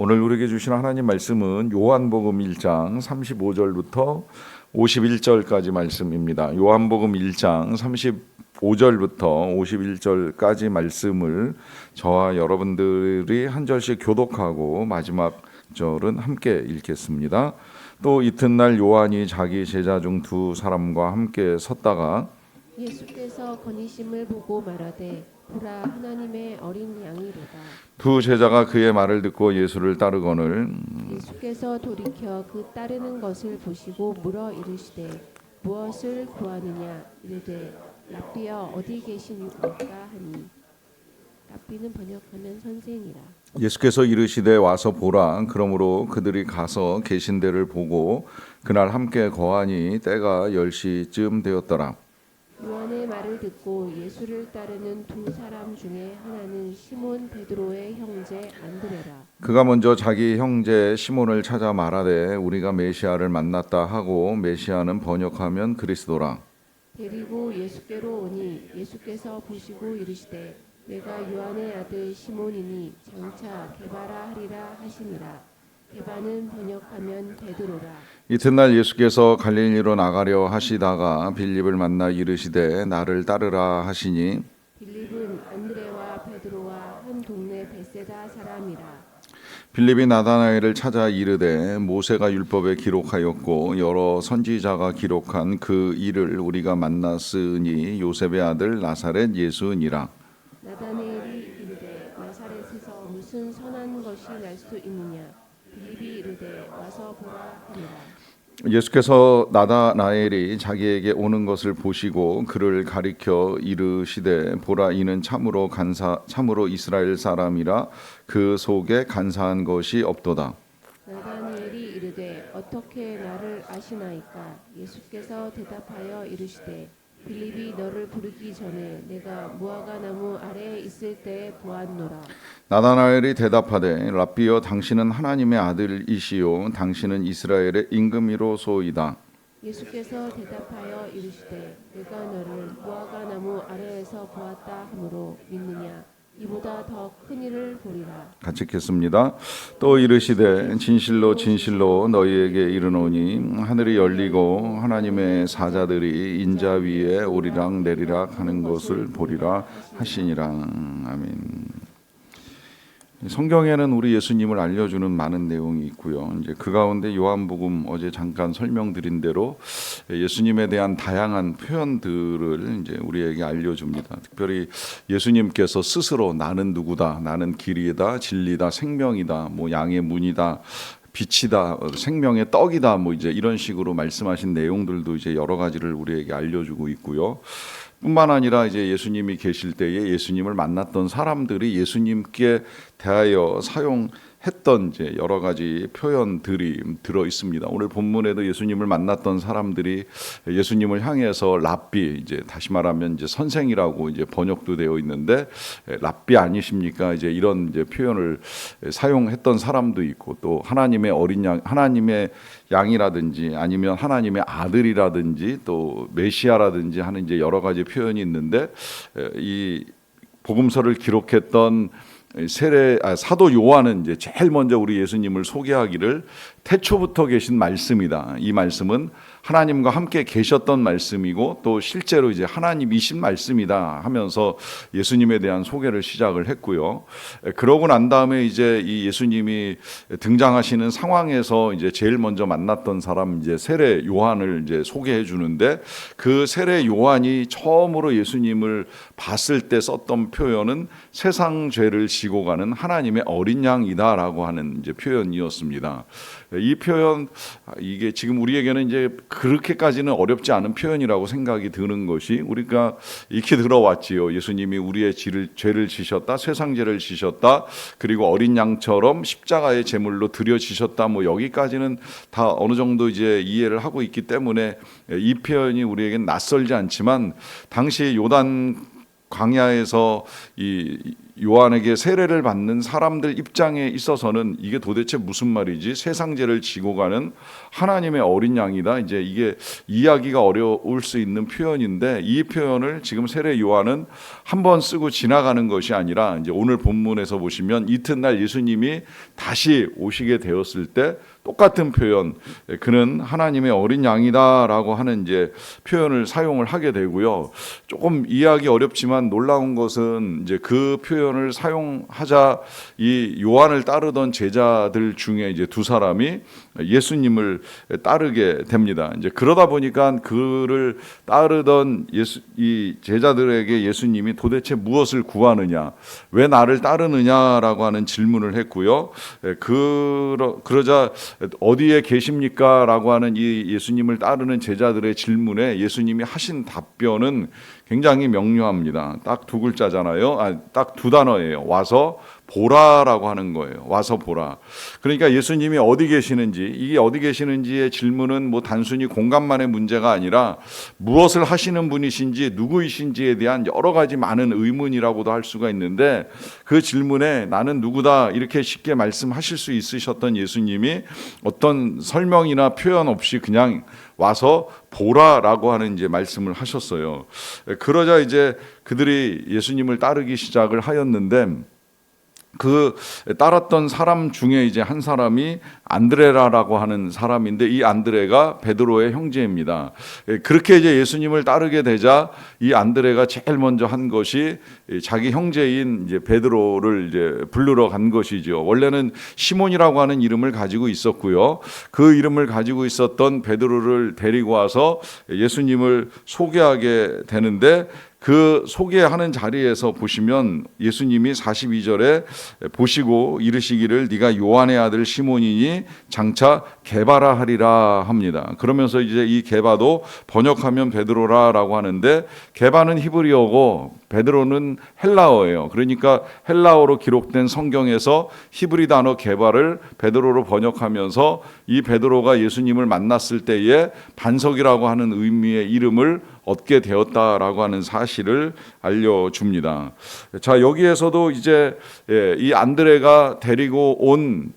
오늘 우리에게 주신 하나님 말씀은 요한복음 1장 35절부터 51절까지 말씀입니다. 요한복음 1장 35절부터 51절까지 말씀을 저와 여러분들이 한 절씩 교독하고 마지막 절은 함께 읽겠습니다. 또 이튿날 요한이 자기 제자 중 두 사람과 함께 섰다가 예수께서 거니심을 보고 말하되 보라 하나님의 어린 양이로다. 두 제자가 그의 말을 듣고 예수를 따르거늘 예수께서 돌이켜 그 따르는 것을 보시고 물어 이르시되 무엇을 구하느냐 이르되 랍비여 어디 계시니까 하니 랍비는 번역하면 선생이라. 예수께서 이르시되 와서 보라. 그러므로 그들이 가서 계신 데를 보고 그날 함께 거하니 때가 10시쯤 되었더라. 요한의 말을 듣고 예수를 따르는 두 사람 중에 하나는 시몬 베드로의 형제 안드레라. 그가 먼저 자기 형제 시몬을 찾아 말하되 우리가 메시아를 만났다 하고 메시아는 번역하면 그리스도라. 데리고 예수께로 오니 예수께서 보시고 이르시되 내가 요한의 아들 시몬이니 장차 게바라 하리라 하시니라. 게바는 번역하면 베드로라. 이튿날 예수께서 갈릴리로 나가려 하시다가 빌립을 만나 이르시되 나를 따르라 하시니 빌립은 안드레와 베드로와 한 동네 벳세다 사람이라. 빌립이 나다나엘을 찾아 이르되 모세가 율법에 기록하였고 여러 선지자가 기록한 그 일을 우리가 만났으니 요셉의 아들 나사렛 예수니라. 나다나엘이 이르되 나사렛에서 무슨 선한 것이 날 수 있느냐. 빌립이 이르되 와서 보라 하니라. 예수께서 나다나엘이 자기에게 오는 것을 보시고 그를 가리켜 이르시되 보라 이는 참으로 이스라엘 사람이라 그 속에 간사한 것이 없도다. 나다나엘이 이르되 어떻게 나를 아시나이까. 예수께서 대답하여 이르시되 빌립이 너를 부르기 전에 내가 무화과 나무 아래에 있을 때에 보았노라. 나다나엘이 대답하되 랍비여 당신은 하나님의 아들이시요 당신은 이스라엘의 임금이로소이다. 예수께서 대답하여 이르시되 내가 너를 무화과 나무 아래에서 보았다 하므로 믿느냐. 이보다 더 큰 일을 보리라. 같이 읽겠습니다. 또 이르시되 진실로 진실로 너희에게 이르노니 하늘이 열리고 하나님의 사자들이 인자 위에 오리락 내리락 하는 것을 보리라 하시니라. 아멘. 성경에는 우리 예수님을 알려주는 많은 내용이 있고요. 이제 그 가운데 요한복음 어제 잠깐 설명드린 대로 예수님에 대한 다양한 표현들을 이제 우리에게 알려줍니다. 특별히 예수님께서 스스로 나는 누구다, 나는 길이다, 진리다, 생명이다, 뭐 양의 문이다, 빛이다, 생명의 떡이다, 뭐 이제 이런 식으로 말씀하신 내용들도 이제 여러 가지를 우리에게 알려주고 있고요. 뿐만 아니라 이제 예수님이 계실 때에 예수님을 만났던 사람들이 예수님께 대하여 사용했던 이제 여러 가지 표현들이 들어 있습니다. 오늘 본문에도 예수님을 만났던 사람들이 예수님을 향해서 랍비, 이제 다시 말하면 이제 선생이라고 이제 번역도 되어 있는데 랍비 아니십니까? 이제 이런 이제 표현을 사용했던 사람도 있고 또 하나님의 어린 양, 하나님의 양이라든지 아니면 하나님의 아들이라든지 또 메시아라든지 하는 이제 여러 가지 표현이 있는데 이 복음서를 기록했던 사도 요한은 이제 제일 먼저 우리 예수님을 소개하기를 태초부터 계신 말씀이다. 이 말씀은 하나님과 함께 계셨던 말씀이고 또 실제로 이제 하나님이신 말씀이다 하면서 예수님에 대한 소개를 시작을 했고요. 그러고 난 다음에 이제 이 예수님이 등장하시는 상황에서 이제 제일 먼저 만났던 사람 이제 세례 요한을 이제 소개해 주는데 그 세례 요한이 처음으로 예수님을 봤을 때 썼던 표현은 세상 죄를 지고 가는 하나님의 어린 양이다라고 하는 이제 표현이었습니다. 이 표현 이게 지금 우리에게는 이제 그렇게까지는 어렵지 않은 표현이라고 생각이 드는 것이 우리가 익히 들어왔지요. 예수님이 우리의 죄를 지셨다, 세상 죄를 지셨다, 그리고 어린 양처럼 십자가의 제물로 드려지셨다. 뭐 여기까지는 다 어느 정도 이제 이해를 하고 있기 때문에 이 표현이 우리에겐 낯설지 않지만 당시 요단 광야에서 이 요한에게 세례를 받는 사람들 입장에 있어서는 이게 도대체 무슨 말이지? 세상 죄를 지고 가는 하나님의 어린 양이다. 이제 이게 이해하기가 어려울 수 있는 표현인데, 이 표현을 지금 세례 요한은 한번 쓰고 지나가는 것이 아니라, 이제 오늘 본문에서 보시면 이튿날 예수님이 다시 오시게 되었을 때 똑같은 표현, 그는 하나님의 어린 양이다라고 하는 이제 표현을 사용을 하게 되고요. 조금 이해하기 어렵지만 놀라운 것은 이제 그 표현을 사용하자 이 요한을 따르던 제자들 중에 이제 두 사람이 예수님을 따르게 됩니다. 이제 그러다 보니까 그를 따르던 이 제자들에게 예수님이 도대체 무엇을 구하느냐, 왜 나를 따르느냐라고 하는 질문을 했고요. 그러자 어디에 계십니까? 라고 하는 이 예수님을 따르는 제자들의 질문에 예수님이 하신 답변은 굉장히 명료합니다. 딱 두 글자잖아요. 딱 두 단어예요. 와서 보라라고 하는 거예요. 와서 보라. 그러니까 예수님이 어디 계시는지, 이게 어디 계시는지의 질문은 뭐 단순히 공간만의 문제가 아니라 무엇을 하시는 분이신지 누구이신지에 대한 여러 가지 많은 의문이라고도 할 수가 있는데, 그 질문에 나는 누구다 이렇게 쉽게 말씀하실 수 있으셨던 예수님이 어떤 설명이나 표현 없이 그냥 와서 보라라고 하는 이제 말씀을 하셨어요. 그러자 이제 그들이 예수님을 따르기 시작을 하였는데, 그 따랐던 사람 중에 이제 한 사람이 안드레라라고 하는 사람인데, 이 안드레가 베드로의 형제입니다. 그렇게 이제 예수님을 따르게 되자 이 안드레가 제일 먼저 한 것이 자기 형제인 이제 베드로를 이제 부르러 간 것이죠. 원래는 시몬이라고 하는 이름을 가지고 있었고요. 그 이름을 가지고 있었던 베드로를 데리고 와서 예수님을 소개하게 되는데, 그 소개하는 자리에서 보시면 예수님이 42절에 보시고 이르시기를 네가 요한의 아들 시몬이니 장차 게바라 하리라 합니다. 그러면서 이제 이 게바도 번역하면 베드로라라고 하는데, 게바는 히브리어고 베드로는 헬라어예요. 그러니까 헬라어로 기록된 성경에서 히브리 단어 게바를 베드로로 번역하면서 이 베드로가 예수님을 만났을 때에 반석이라고 하는 의미의 이름을 얻게 되었다라고 하는 사실을 알려줍니다. 자, 여기에서도 이제 이 안드레가 데리고 온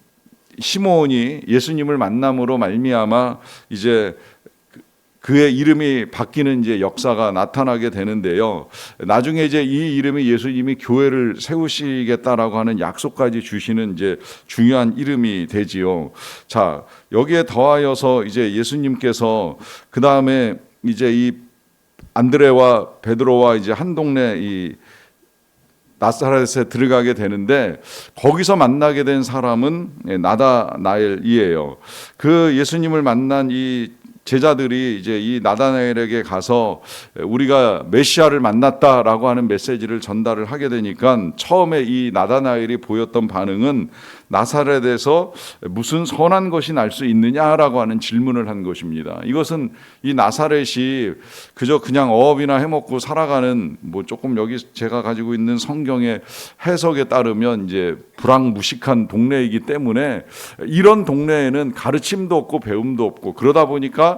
시몬이 예수님을 만남으로 말미암아 이제 그의 이름이 바뀌는 이제 역사가 나타나게 되는데요. 나중에 이제 이 이름이 예수님이 교회를 세우시겠다라고 하는 약속까지 주시는 이제 중요한 이름이 되지요. 자, 여기에 더하여서 이제 예수님께서 그 다음에 이제 이 안드레와 베드로와 이제 한 동네 이 나사렛에 들어가게 되는데, 거기서 만나게 된 사람은 나다나엘이에요. 그 예수님을 만난 이 제자들이 이제 이 나다나엘에게 가서 우리가 메시아를 만났다라고 하는 메시지를 전달을 하게 되니까, 처음에 이 나다나엘이 보였던 반응은 나사렛에서 무슨 선한 것이 날 수 있느냐라고 하는 질문을 한 것입니다. 이것은 이 나사렛이 그저 그냥 어업이나 해먹고 살아가는, 뭐 조금 여기 제가 가지고 있는 성경의 해석에 따르면 이제 불황무식한 동네이기 때문에, 이런 동네에는 가르침도 없고 배움도 없고, 그러다 보니까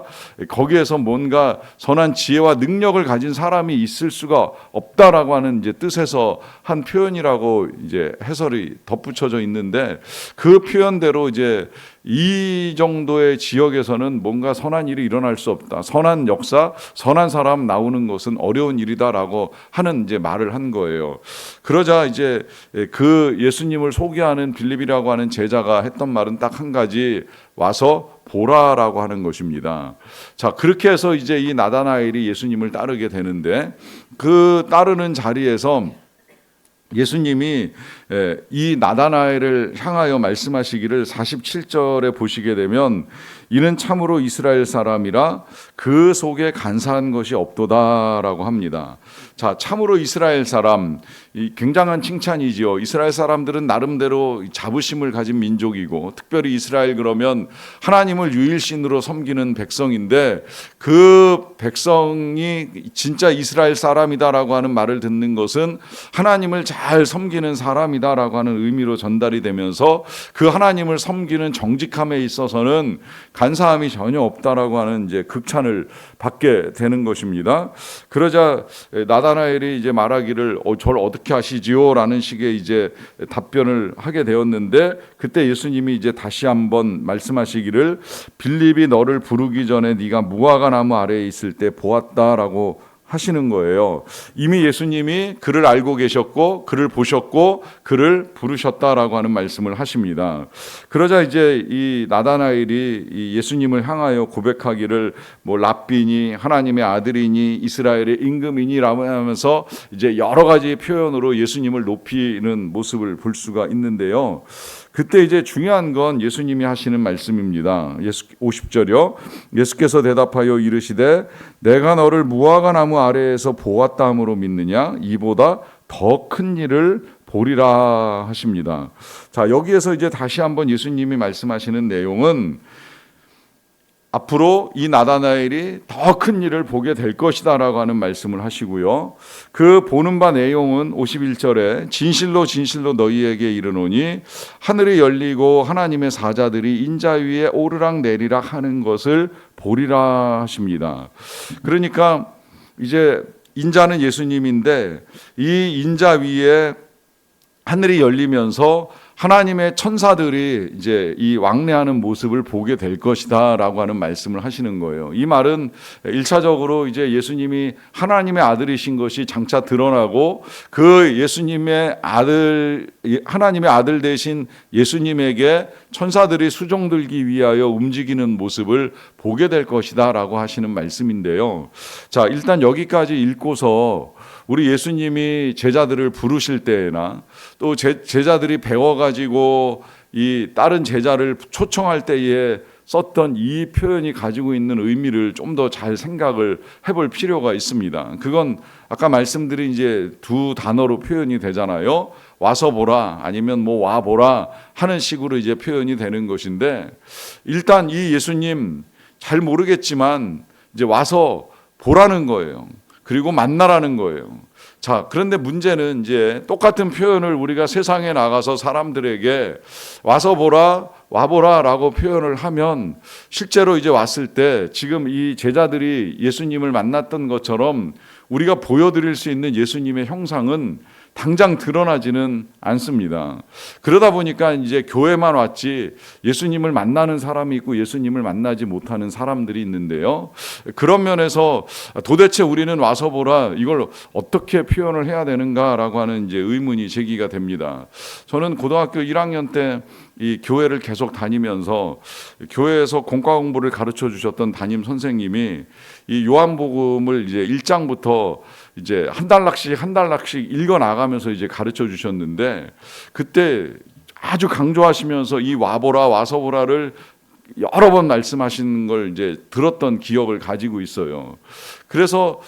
거기에서 뭔가 선한 지혜와 능력을 가진 사람이 있을 수가 없다라고 하는 이제 뜻에서 한 표현이라고 이제 해설이 덧붙여져 있는데, 그 표현대로 이제 이 정도의 지역에서는 뭔가 선한 일이 일어날 수 없다, 선한 역사, 선한 사람 나오는 것은 어려운 일이다라고 하는 이제 말을 한 거예요. 그러자 이제 그 예수님을 소개하는 빌립이라고 하는 제자가 했던 말은 딱 한 가지, 와서 보라라고 하는 것입니다. 자, 그렇게 해서 이제 이 나다나엘이 예수님을 따르게 되는데, 그 따르는 자리에서 예수님이 이 나다나엘을 향하여 말씀하시기를 47절에 보시게 되면, 이는 참으로 이스라엘 사람이라 그 속에 간사한 것이 없도다라고 합니다. 자, 참으로 이스라엘 사람, 이 굉장한 칭찬이지요. 이스라엘 사람들은 나름대로 자부심을 가진 민족이고, 특별히 이스라엘 그러면 하나님을 유일신으로 섬기는 백성인데, 그 백성이 진짜 이스라엘 사람이다라고 하는 말을 듣는 것은 하나님을 잘 섬기는 사람이다라고 하는 의미로 전달이 되면서, 그 하나님을 섬기는 정직함에 있어서는 간사함이 전혀 없다라고 하는 이제 극찬을 받게 되는 것입니다. 그러자 나다나엘이 이제 말하기를 저를 어떻게 하시지요라는 식의 이제 답변을 하게 되었는데, 그때 예수님이 이제 다시 한번 말씀하시기를 빌립이 너를 부르기 전에 네가 무화과 나무 아래에 있을 때 보았다라고 하시는 거예요. 이미 예수님이 그를 알고 계셨고 그를 보셨고 그를 부르셨다라고 하는 말씀을 하십니다. 그러자 이제 이 나다나엘이 이 예수님을 향하여 고백하기를 뭐 랍비니 하나님의 아들이니 이스라엘의 임금이니라고 하면서 이제 여러 가지 표현으로 예수님을 높이는 모습을 볼 수가 있는데요. 그때 이제 중요한 건 예수님이 하시는 말씀입니다. 50절이요. 예수께서 대답하여 이르시되 내가 너를 무화과 나무 아래에서 보았다 함으로 믿느냐? 이보다 더 큰 일을 보리라 하십니다. 자, 여기에서 이제 다시 한번 예수님이 말씀하시는 내용은 앞으로 이 나다나엘이 더 큰 일을 보게 될 것이다라고 하는 말씀을 하시고요. 그 보는 바 내용은 51절에 진실로 진실로 너희에게 이르노니 하늘이 열리고 하나님의 사자들이 인자 위에 오르락 내리락 하는 것을 보리라 하십니다. 그러니까 이제 인자는 예수님인데 이 인자 위에 하늘이 열리면서 하나님의 천사들이 이제 이 왕래하는 모습을 보게 될 것이다라고 하는 말씀을 하시는 거예요. 이 말은 1차적으로 이제 예수님이 하나님의 아들이신 것이 장차 드러나고 그 예수님의 아들, 하나님의 아들 되신 예수님에게 천사들이 수종들기 위하여 움직이는 모습을 보게 될 것이다라고 하시는 말씀인데요. 자, 일단 여기까지 읽고서 우리 예수님이 제자들을 부르실 때나 또 제자들이 배워가지고 이 다른 제자를 초청할 때에 썼던 이 표현이 가지고 있는 의미를 좀 더 잘 생각을 해볼 필요가 있습니다. 그건 아까 말씀드린 이제 두 단어로 표현이 되잖아요. 와서 보라 아니면 뭐 와 보라 하는 식으로 이제 표현이 되는 것인데, 일단 이 예수님 잘 모르겠지만 이제 와서 보라는 거예요. 그리고 만나라는 거예요. 자, 그런데 문제는 이제 똑같은 표현을 우리가 세상에 나가서 사람들에게 와서 보라, 와보라라고 표현을 하면 실제로 이제 왔을 때 지금 이 제자들이 예수님을 만났던 것처럼 우리가 보여드릴 수 있는 예수님의 형상은 당장 드러나지는 않습니다. 그러다 보니까 이제 교회만 왔지 예수님을 만나는 사람이 있고 예수님을 만나지 못하는 사람들이 있는데요. 그런 면에서 도대체 우리는 와서 보라 이걸 어떻게 표현을 해야 되는가라고 하는 이제 의문이 제기가 됩니다. 저는 고등학교 1학년 때 이 교회를 계속 다니면서 교회에서 공과 공부를 가르쳐 주셨던 담임 선생님이 이 요한복음을 이제 1장부터 이제 한 달락씩 읽어 나가면서 이제 가르쳐 주셨는데, 그때 아주 강조하시면서 이 와보라 와서 보라를 여러 번 말씀하시는 걸 이제 들었던 기억을 가지고 있어요. 그래서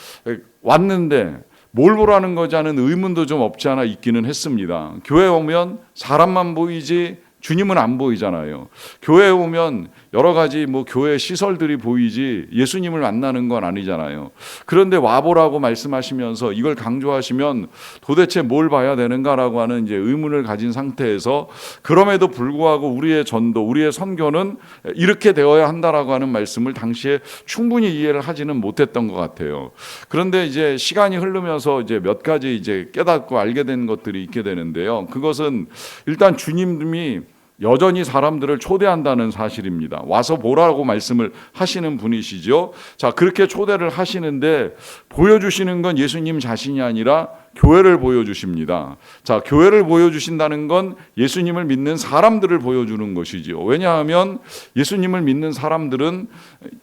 왔는데 뭘 보라는 거지 하는 의문도 좀 없지 않아 있기는 했습니다. 교회 오면 사람만 보이지 주님은 안 보이잖아요. 교회에 오면 여러 가지 뭐 교회 시설들이 보이지 예수님을 만나는 건 아니잖아요. 그런데 와보라고 말씀하시면서 이걸 강조하시면 도대체 뭘 봐야 되는가라고 하는 이제 의문을 가진 상태에서, 그럼에도 불구하고 우리의 전도, 우리의 선교는 이렇게 되어야 한다라고 하는 말씀을 당시에 충분히 이해를 하지는 못했던 것 같아요. 그런데 이제 시간이 흐르면서 이제 몇 가지 이제 깨닫고 알게 된 것들이 있게 되는데요. 그것은 일단 주님이 여전히 사람들을 초대한다는 사실입니다. 와서 보라고 말씀을 하시는 분이시죠. 자, 그렇게 초대를 하시는데 보여주시는 건 예수님 자신이 아니라 교회를 보여주십니다. 자, 교회를 보여주신다는 건 예수님을 믿는 사람들을 보여주는 것이죠. 왜냐하면 예수님을 믿는 사람들은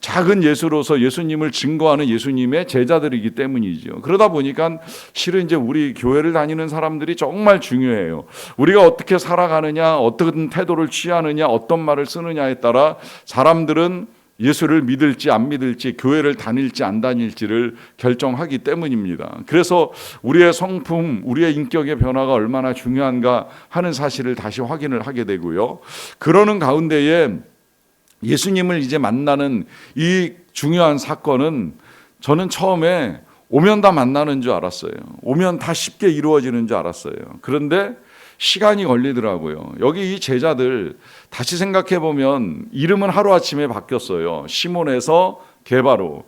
작은 예수로서 예수님을 증거하는 예수님의 제자들이기 때문이죠. 그러다 보니까 실은 이제 우리 교회를 다니는 사람들이 정말 중요해요. 우리가 어떻게 살아가느냐, 어떤 태도를 취하느냐, 어떤 말을 쓰느냐에 따라 사람들은 예수를 믿을지 안 믿을지, 교회를 다닐지 안 다닐지를 결정하기 때문입니다. 그래서 우리의 성품, 우리의 인격의 변화가 얼마나 중요한가 하는 사실을 다시 확인을 하게 되고요. 그러는 가운데에 예수님을 이제 만나는 이 중요한 사건은 저는 처음에 오면 다 만나는 줄 알았어요. 오면 다 쉽게 이루어지는 줄 알았어요. 그런데 시간이 걸리더라고요. 여기 이 제자들 다시 생각해 보면 이름은 하루아침에 바뀌었어요. 시몬에서 게바로.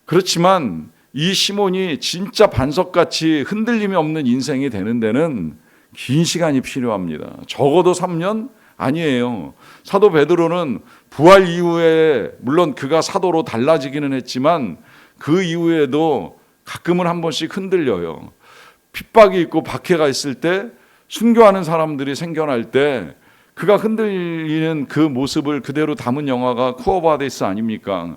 그렇지만 이 시몬이 진짜 반석같이 흔들림이 없는 인생이 되는 데는 긴 시간이 필요합니다. 적어도 3년? 아니에요. 사도 베드로는 부활 이후에 물론 그가 사도로 달라지기는 했지만 그 이후에도 가끔은 한 번씩 흔들려요. 핍박이 있고 박해가 있을 때, 순교하는 사람들이 생겨날 때 그가 흔들리는 그 모습을 그대로 담은 영화가 쿠어바데스 아닙니까?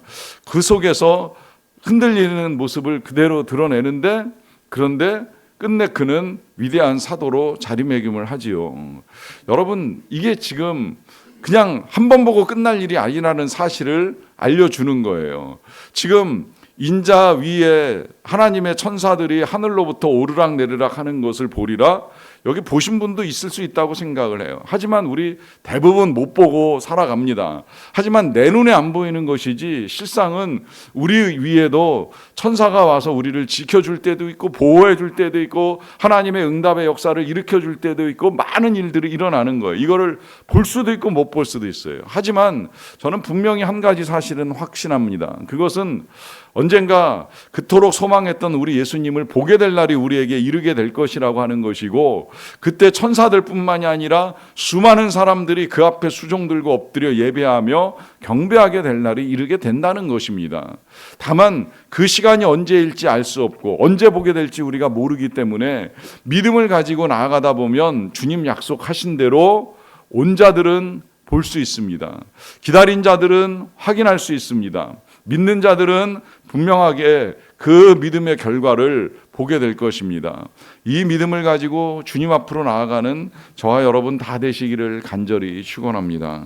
그 속에서 흔들리는 모습을 그대로 드러내는데, 그런데 끝내 그는 위대한 사도로 자리매김을 하지요. 여러분, 이게 지금 그냥 한 번 보고 끝날 일이 아니라는 사실을 알려주는 거예요. 지금 인자 위에 하나님의 천사들이 하늘로부터 오르락 내리락 하는 것을 보리라. 여기 보신 분도 있을 수 있다고 생각을 해요. 하지만 우리 대부분 못 보고 살아갑니다. 하지만 내 눈에 안 보이는 것이지 실상은 우리 위에도 천사가 와서 우리를 지켜줄 때도 있고 보호해 줄 때도 있고 하나님의 응답의 역사를 일으켜 줄 때도 있고 많은 일들이 일어나는 거예요. 이거를 볼 수도 있고 못 볼 수도 있어요. 하지만 저는 분명히 한 가지 사실은 확신합니다. 그것은 언젠가 그토록 소망했던 우리 예수님을 보게 될 날이 우리에게 이르게 될 것이라고 하는 것이고, 그때 천사들뿐만이 아니라 수많은 사람들이 그 앞에 수종 들고 엎드려 예배하며 경배하게 될 날이 이르게 된다는 것입니다. 다만 그 시간이 언제일지 알 수 없고 언제 보게 될지 우리가 모르기 때문에 믿음을 가지고 나아가다 보면 주님 약속하신 대로 온 자들은 볼 수 있습니다. 기다린 자들은 확인할 수 있습니다. 믿는 자들은 분명하게 그 믿음의 결과를 보게 될 것입니다. 이 믿음을 가지고 주님 앞으로 나아가는 저와 여러분 다 되시기를 간절히 축원합니다.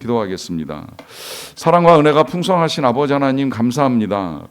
기도하겠습니다. 사랑과 은혜가 풍성하신 아버지 하나님 감사합니다.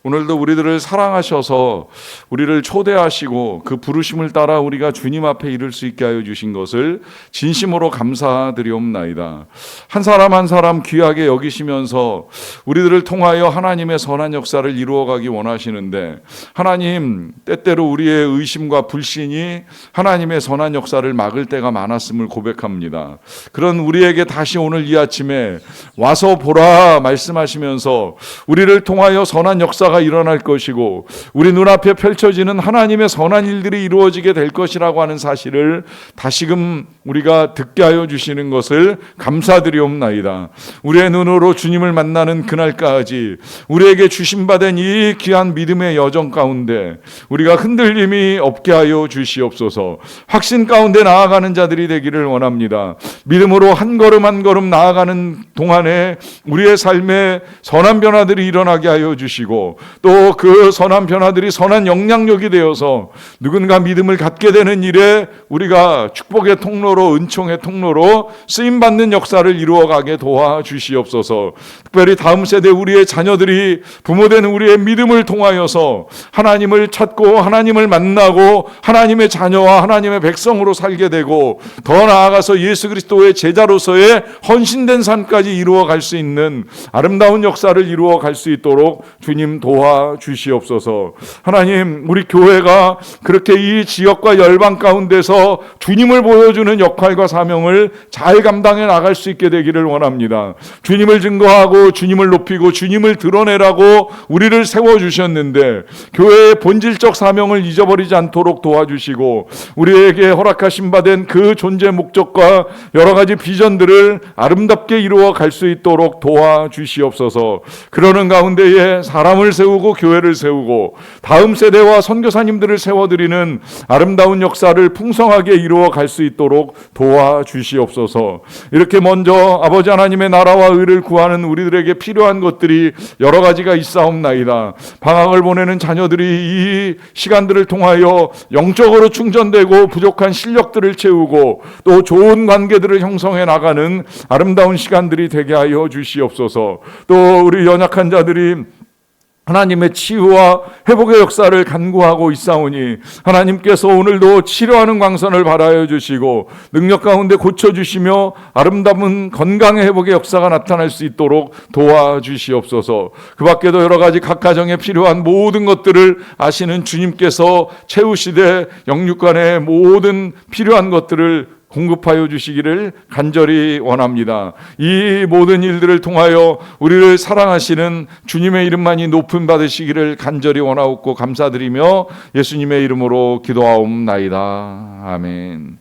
오늘도 우리들을 사랑하셔서 우리를 초대하시고 그 부르심을 따라 우리가 주님 앞에 이를 수 있게 하여 주신 것을 진심으로 감사드리옵나이다. 한 사람 한 사람 귀하게 여기시면서 우리들을 통하여 하나님의 선한 역사를 이루어가기 원하시는데, 하나님 때때로 우리의 의심과 불신이 하나님의 선한 역사를 막을 때가 많았음을 고백합니다. 그런 우리에게 다시 오늘 이 아침에 와서 보라 말씀하시면서 우리를 통하여 선한 역사가 일어날 것이고 우리 눈앞에 펼쳐지는 하나님의 선한 일들이 이루어지게 될 것이라고 하는 사실을 다시금 우리가 듣게 하여 주시는 것을 감사드리옵나이다. 우리의 눈으로 주님을 만나는 그날까지 우리에게 주심받은 이 귀한 믿음의 여정 가운데 우리가 흔들림이 없게 하여 주시옵소서. 확신 가운데 나아가는 자들이 되기를 원합니다. 믿음으로 한 걸음 한 걸음 나아가는 동안에 우리의 삶에 선한 변화들이 일어나게 하여 주시고 또 그 선한 변화들이 선한 영향력이 되어서 누군가 믿음을 갖게 되는 일에 우리가 축복의 통로로, 은총의 통로로 쓰임받는 역사를 이루어가게 도와주시옵소서. 특별히 다음 세대 우리의 자녀들이 부모된 우리의 믿음을 통하여서 하나님을 찾고 하나님을 만나고 하나님의 자녀와 하나님의 백성으로 살게 되고 더 나아가서 예수 그리스도의 제자로서의 헌신된 삶까지 이루어갈 수 있는 아름다운 역사를 이루어갈 수 있도록 주님 도와주시옵소서. 하나님, 우리 교회가 그렇게 이 지역과 열방 가운데서 주님을 보여주는 역할과 사명을 잘 감당해 나갈 수 있게 되기를 원합니다. 주님을 증거하고 주님을 높이고 주님을 드러내라고 우리를 세워주셨는데 교회의 본질적 사명을 잊어버리지 않도록 도와주시고 우리에게 허락하신 바 된 그 존재 목적과 여러 가지 비전들을 아름답게 이루어 갈 수 있도록 도와주시옵소서. 그러는 가운데에 사람을 세우고 교회를 세우고 다음 세대와 선교사님들을 세워드리는 아름다운 역사를 풍성하게 이루어 갈 수 있도록 도와주시옵소서. 이렇게 먼저 아버지 하나님의 나라와 의를 구하는 우리들에게 필요한 것들이 여러 가지가 있사옵나이다. 방학을 보내는 자녀들이 이 시간들을 통하여 영적으로 충전되고 부족한 실력들을 채우고 또 좋은 관계들을 형성해 나가는 아름다운 시간들이 되게 하여 주시옵소서. 또 우리 연약한 자들이 하나님의 치유와 회복의 역사를 간구하고 있사오니 하나님께서 오늘도 치료하는 광선을 발하여 주시고 능력 가운데 고쳐주시며 아름다운 건강의 회복의 역사가 나타날 수 있도록 도와주시옵소서. 그 밖에도 여러 가지 각 가정에 필요한 모든 것들을 아시는 주님께서 채우시되 영육간의 모든 필요한 것들을 공급하여 주시기를 간절히 원합니다. 이 모든 일들을 통하여 우리를 사랑하시는 주님의 이름만이 높임 받으시기를 간절히 원하옵고 감사드리며 예수님의 이름으로 기도하옵나이다. 아멘.